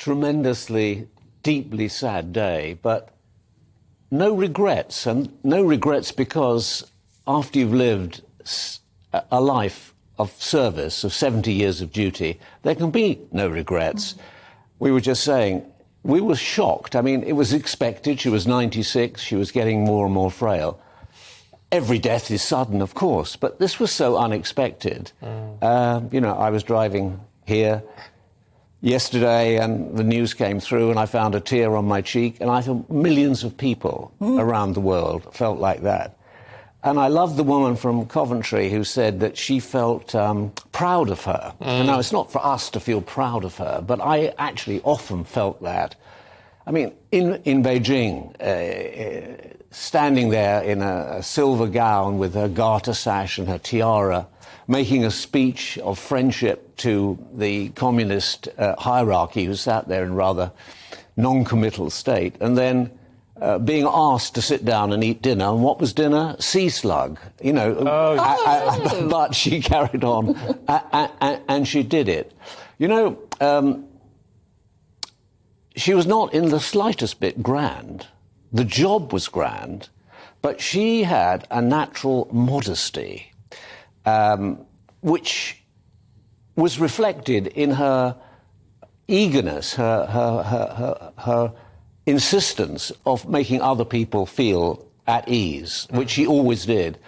tremendously, deeply sad day, but no regrets. And no regrets because after you've lived a life of service, of 70 years of duty, there can be no regrets. We were just saying, we were shocked. I mean, it was expected. She was 96. She was getting more and more frail. Every death is sudden, of course, but this was so unexpected. I was driving here yesterday and the news came through and I found a tear on my cheek, and I thought millions of people around the world felt like that. And I love the woman from Coventry who said that she felt proud of her. And now, it's not for us to feel proud of her, but I actually often felt that. I mean, in Beijing, standing there in a silver gown with her garter sash and her tiara, making a speech of friendship to the communist hierarchy who sat there in rather non-committal state, and then being asked to sit down and eat dinner. And what was dinner? Sea slug, but she carried on and she did it. She was not in the slightest bit grand. The job was grand, but she had a natural modesty, which was reflected in her eagerness, her insistence of making other people feel at ease, which she always did.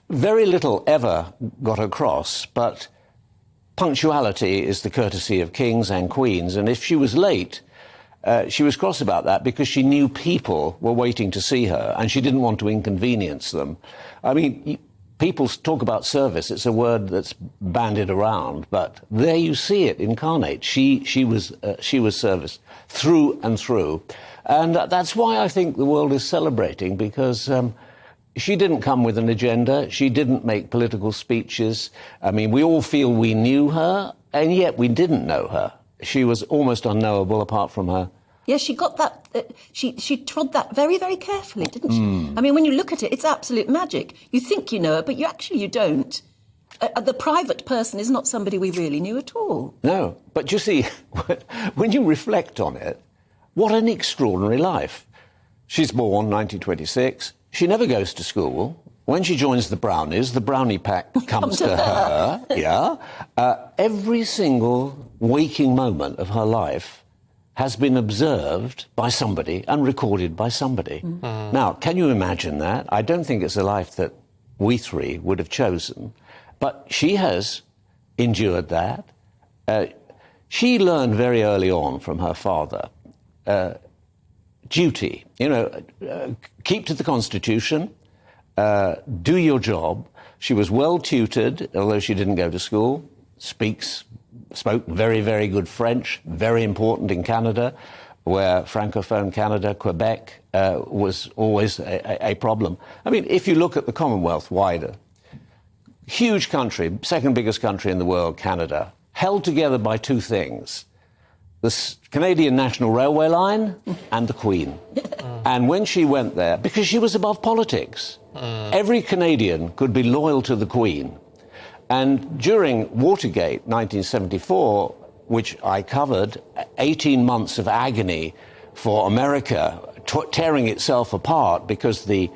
Very little ever got across, but punctuality is the courtesy of kings and queens, and if she was late, she was cross about that because she knew people were waiting to see her and she didn't want to inconvenience them. I mean, people talk about service. It's a word that's bandied around, but there you see it incarnate. She was service through and through. And that's why I think the world is celebrating, because she didn't come with an agenda. She didn't make political speeches. I mean, we all feel we knew her, and yet we didn't know her. She was almost unknowable apart from her. Yes, she got that. She trod that very, very carefully, didn't she? I mean, when you look at it, it's absolute magic. You think you know her, but you don't. The private person is not somebody we really knew at all. No, but you see, when you reflect on it, what an extraordinary life. She's born 1926. She never goes to school. When she joins the Brownies, the brownie pack comes to her. Yeah. Every single waking moment of her life has been observed by somebody and recorded by somebody. Now, can you imagine that? I don't think it's a life that we three would have chosen, but she has endured that. She learned very early on from her father duty. Keep to the Constitution, do your job. She was well tutored, although she didn't go to school, spoke very, very good French, very important in Canada, where Francophone Canada, Quebec, was always a problem. I mean, if you look at the Commonwealth wider, huge country, second biggest country in the world, Canada, held together by two things: the Canadian National Railway line and the Queen. And when she went there, because she was above politics, every Canadian could be loyal to the Queen. And during Watergate, 1974, which I covered, 18 months of agony for America, tearing itself apart because the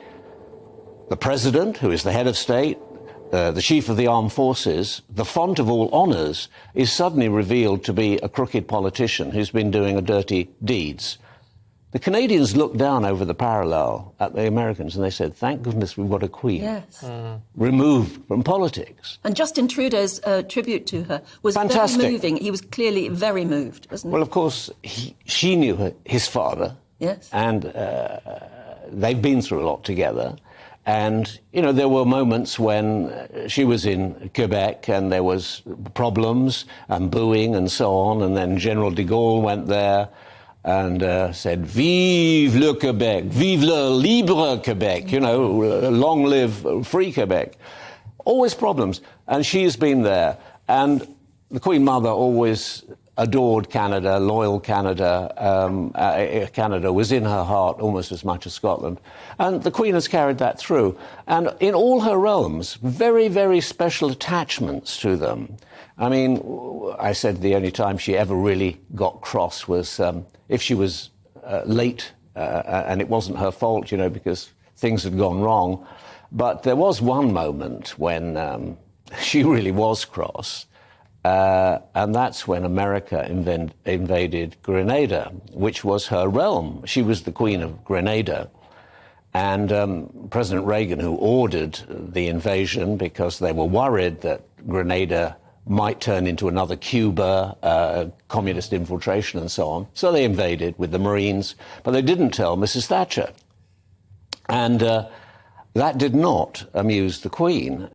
president, who is the head of state, the chief of the armed forces, the font of all honours, is suddenly revealed to be a crooked politician who's been doing dirty deeds. The Canadians looked down over the parallel at the Americans and they said, thank goodness we've got a queen. Yes. Removed from politics. And Justin Trudeau's tribute to her was fantastic. Very moving. He was clearly very moved, wasn't he? Well, of course, she knew his father. Yes. And they've been through a lot together. And, there were moments when she was in Quebec and there was problems and booing and so on. And then General de Gaulle went there and said, Vive le Québec, vive le libre Québec, long live free Quebec. Always problems. And she's been there. And the Queen Mother always adored Canada, loyal Canada. Canada was in her heart almost as much as Scotland. And the Queen has carried that through. And in all her realms, very, very special attachments to them. I mean, I said the only time she ever really got cross was if she was late and it wasn't her fault, you know, because things had gone wrong. But there was one moment when she really was cross. And that's when America invaded Grenada, which was her realm. She was the Queen of Grenada. And President Reagan, who ordered the invasion because they were worried that Grenada might turn into another Cuba, communist infiltration and so on. So they invaded with the Marines, but they didn't tell Mrs. Thatcher. And that did not amuse the Queen.